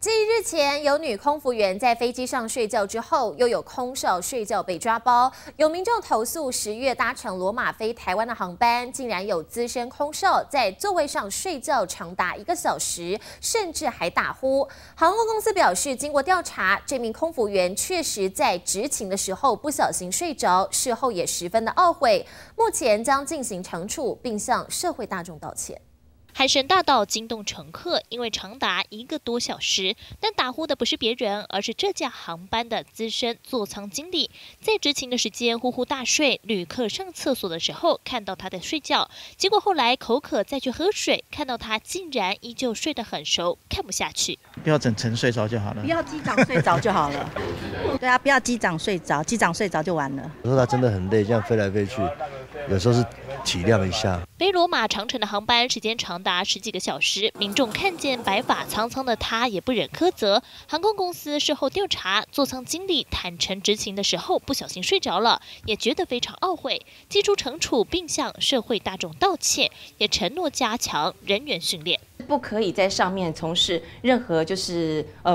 继日前有女空服员在飞机上睡觉之后，又有空少睡觉被抓包。有民众投诉，10月搭乘罗马飞台湾的航班，竟然有资深空少在座位上睡觉长达1个小时，甚至还打呼。航空公司表示，经过调查，这名空服员确实在执勤的时候不小心睡着，事后也十分的懊悔。目前将进行惩处，并向社会大众道歉。海神大道惊动乘客，因为长达1个多小时，但打呼的不是别人，而是这架航班的资深座舱经理。在执勤的时间呼呼大睡，旅客上厕所的时候看到他在睡觉，结果后来口渴再去喝水，看到他竟然依旧睡得很熟，看不下去。不要整层睡着就好了，不要机长睡着就好了。对啊，不要机长睡着，机长睡着就完了。有时候他真的很累，这样飞来飞去，有时候是体谅一下。飞罗马长程的航班时间长达10几个小时，民众看见白发苍苍的他也不忍苛责。航空公司事后调查，座舱经理坦诚执勤的时候不小心睡着了，也觉得非常懊悔，提出惩处并向社会大众道歉，也承诺加强人员训练。不可以在上面从事任何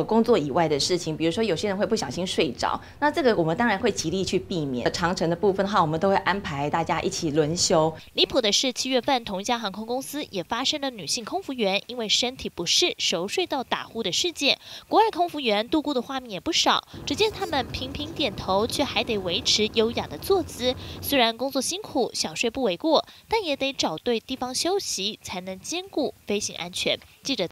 工作以外的事情，比如说有些人会不小心睡着，那这个我们当然会极力去避免。长程的部分的话，我们都会安排大家一起轮休。离谱的是，7月份同一家航空公司也发生了女性空服员因为身体不适熟睡到打呼的事件。国外空服员度过的画面也不少，只见他们频频点头，却还得维持优雅的坐姿。虽然工作辛苦，小睡不为过，但也得找对地方休息，才能兼顾飞行安全。记者